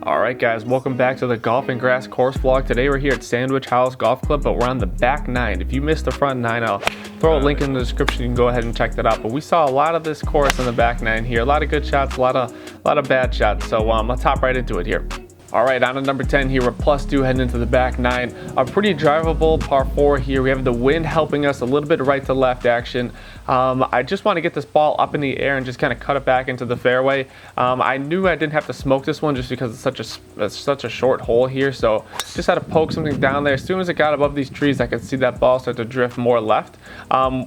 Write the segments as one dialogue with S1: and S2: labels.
S1: Alright guys, welcome back to the Golf and Grass course vlog. Today we're here at Sandwich House Golf Club, but we're on the back nine. If you missed the front nine, I'll throw a link in the description. You can go ahead and check that out. But we saw a lot of this course in the back nine here. A lot of good shots, a lot of bad shots. So let's hop right into it here. Alright, on to number 10 here. We're +2 heading into the back nine. A pretty drivable par 4 here. We have the wind helping us, a little bit right to left action. I just want to get this ball up in the air and just kind of cut it back into the fairway. I knew I didn't have to smoke this one just because it's such a short hole here. So just had to poke something down there. As soon as it got above these trees, I could see that ball start to drift more left,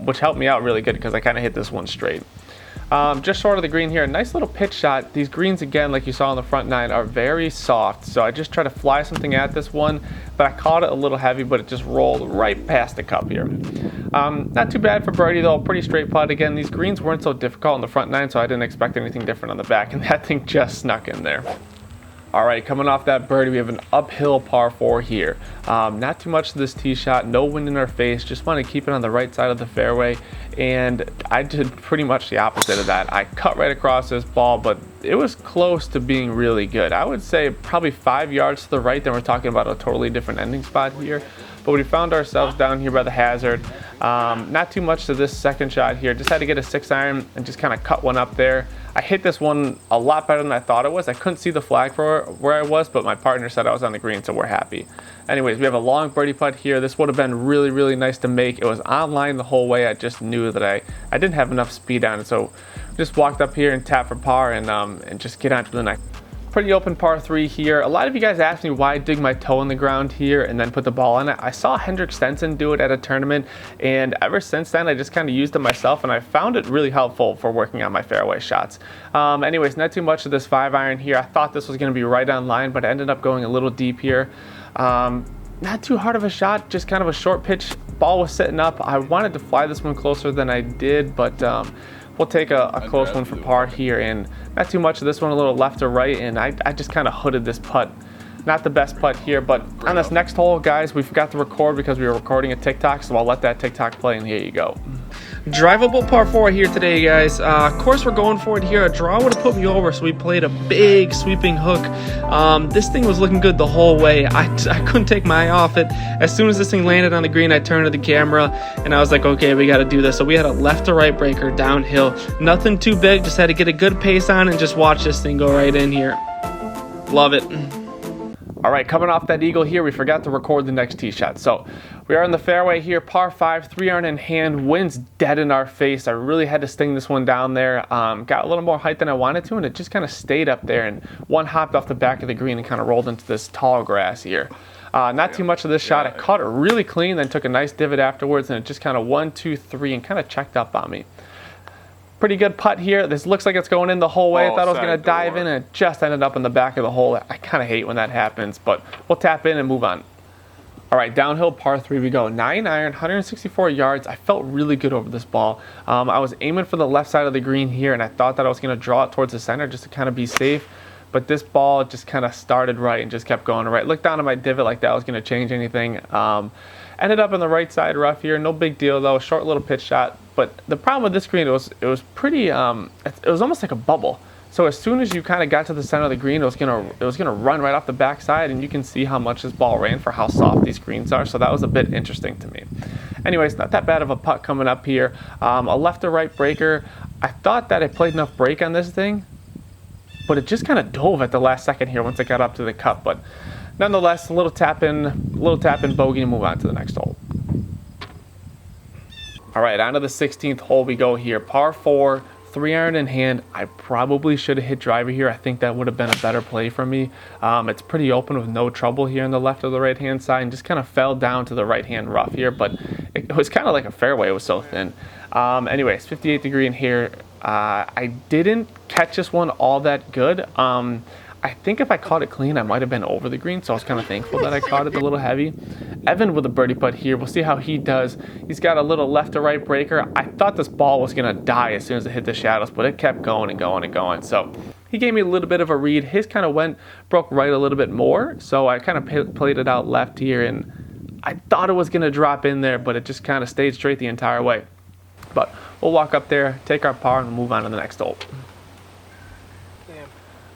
S1: which helped me out really good because I kind of hit this one straight. Just short of the green here, a nice little pitch shot. These greens, again, like you saw on the front nine, are very soft. So I just tried to fly something at this one, but I caught it a little heavy, but it just rolled right past the cup here. Not too bad for birdie though, pretty straight putt. Again, these greens weren't so difficult on the front nine, so I didn't expect anything different on the back, and that thing just snuck in there. All right, coming off that birdie, we have an uphill par 4 here. Not too much to this tee shot, no wind in our face, just want to keep it on the right side of the fairway, and I did pretty much the opposite of that. I cut right across this ball, but it was close to being really good. I would say probably 5 yards to the right, then we're talking about a totally different ending spot here. But we found ourselves down here by the hazard. Not too much to this second shot here. Just had to get a 6-iron and just kind of cut one up there. I hit this one a lot better than I thought it was. I couldn't see the flag for where I was, but my partner said I was on the green, so we're happy. Anyways, we have a long birdie putt here. This would have been really, really nice to make. It was online the whole way. I just knew that I didn't have enough speed on it, so just walked up here and tapped for par and just get on to the next. Pretty open par 3 here. A lot of you guys asked me why I dig my toe in the ground here and then put the ball on it. I saw Hendrik Stenson do it at a tournament, and ever since then I just kind of used it myself, and I found it really helpful for working on my fairway shots. Anyways, not too much of this 5-iron here. I thought this was going to be right on line, but I ended up going a little deep here. Not too hard of a shot, just kind of a short pitch. Ball was sitting up. I wanted to fly this one closer than I did, but we'll take a close one for par here, and not too much of this one, a little left or right, and I just kind of hooded this putt. Not the best putt here, but on this next hole, guys, we forgot to record because we were recording a TikTok, so I'll let that TikTok play, and here you go. Drivable par 4 here today, guys. Of course, we're going for it here. A draw would have put me over, so we played a big sweeping hook. This thing was looking good the whole way. I couldn't take my eye off it. As soon as this thing landed on the green, I turned to the camera, and I was like, okay, we got to do this. So we had a left to right breaker downhill. Nothing too big, just had to get a good pace on and just watch this thing go right in here. Love it. All right, coming off that eagle here, we forgot to record the next tee shot. So we are in the fairway here, par 5, 3-iron in hand, wind's dead in our face. I really had to sting this one down there. Got a little more height than I wanted to, and it just kind of stayed up there, and one hopped off the back of the green and kind of rolled into this tall grass here. Not too much of this shot. I caught it really clean, then took a nice divot afterwards, and it just kind of 1, 2, 3, and kind of checked up on me. Pretty good putt here. This looks like it's going in the whole way. I thought I was going to dive in, and it just ended up in the back of the hole. I kind of hate when that happens, but we'll tap in and move on. All right, downhill par 3 we go. 9-iron, 164 yards. I felt really good over this ball. I was aiming for the left side of the green here, and I thought that I was going to draw it towards the center just to kind of be safe. But this ball just kind of started right and just kept going right. Looked down at my divot like that was going to change anything. Ended up on the right side rough here. No big deal though. Short little pitch shot. But the problem with this green, it was pretty. It was almost like a bubble. So as soon as you kind of got to the center of the green, it was gonna run right off the backside, and you can see how much this ball ran for how soft these greens are. So that was a bit interesting to me. Anyways, not that bad of a putt coming up here. A left to right breaker. I thought that I played enough break on this thing, but it just kind of dove at the last second here once it got up to the cup. But nonetheless, a little tap in bogey, and move on to the next hole. All right, on to the 16th hole we go here. Par 4, 3-iron in hand. I probably should have hit driver here. I think that would have been a better play for me. It's pretty open with no trouble here on the left or the right-hand side, and just kind of fell down to the right-hand rough here, but it was kind of like a fairway. It was so thin. Anyways, 58 degree in here. I didn't catch this one all that good. I think if I caught it clean, I might have been over the green, so I was kind of thankful that I caught it a little heavy. Evan with a birdie putt here. We'll see how he does. He's got a little left to right breaker. I thought this ball was going to die as soon as it hit the shadows, but it kept going and going and going. So he gave me a little bit of a read. His kind of broke right a little bit more, so I kind of played it out left here, and I thought it was going to drop in there, but it just kind of stayed straight the entire way. But we'll walk up there, take our par, and move on to the next hole.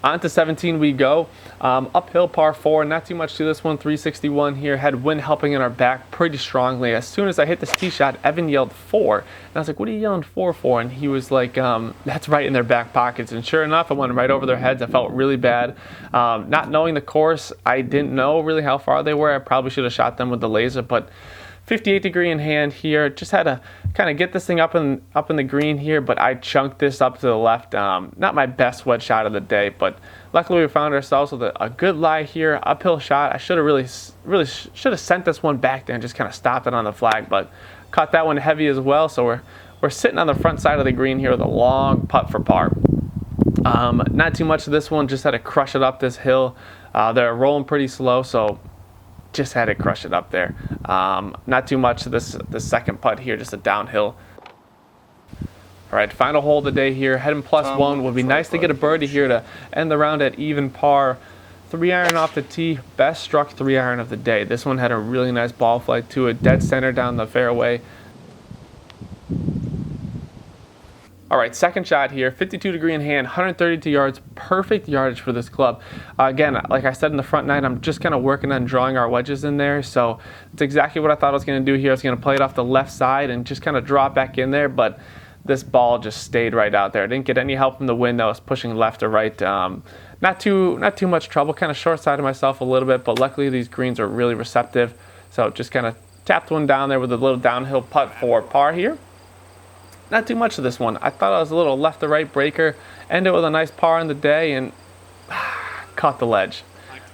S1: On to 17 we go. Uphill par 4, not too much to this one, 361 here. Had wind helping in our back pretty strongly. As soon as I hit this tee shot, Evan yelled 4. And I was like, what are you yelling 4 for? And he was like, that's right in their back pockets. And sure enough, I went right over their heads. I felt really bad. Not knowing the course, I didn't know really how far they were. I probably should have shot them with the laser, but 58 degree in hand here. Just had to kind of get this thing up in the green here, but I chunked this up to the left. Not my best wedge shot of the day, but luckily we found ourselves with a good lie here. Uphill shot. I should have really should have sent this one back there and just kind of stopped it on the flag, but caught that one heavy as well. So we're sitting on the front side of the green here with a long putt for par. Not too much of this one. Just had to crush it up this hill. They're rolling pretty slow, so just had to crush it up there. Not too much of this second putt here, just a downhill. All right, final hole of the day here, heading +1. Would be nice to get a birdie here to end the round at even par. 3-iron off the tee, best struck 3-iron of the day. This one had a really nice ball flight to it, dead center down the fairway. All right, second shot here, 52 degree in hand, 132 yards, perfect yardage for this club. Again, like I said in the front nine, I'm just kind of working on drawing our wedges in there. So it's exactly what I thought I was going to do here. I was going to play it off the left side and just kind of drop back in there, but this ball just stayed right out there. I didn't get any help from the wind that was pushing left or right. Not too much trouble, kind of short-sided myself a little bit, but luckily these greens are really receptive. So just kind of tapped one down there with a little downhill putt for par here. Not too much of this one. I thought I was a little left to right breaker. Ended with a nice par on the day and caught the ledge.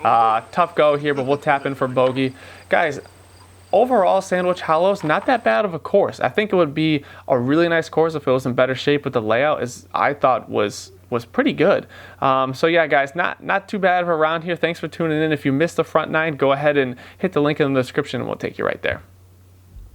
S1: Tough go here, but we'll tap in for bogey. Guys, overall, Sandwich Hollows, not that bad of a course. I think it would be a really nice course if it was in better shape, but the layout I thought was pretty good. So yeah, guys, not too bad of a round here. Thanks for tuning in. If you missed the front nine, go ahead and hit the link in the description and we'll take you right there.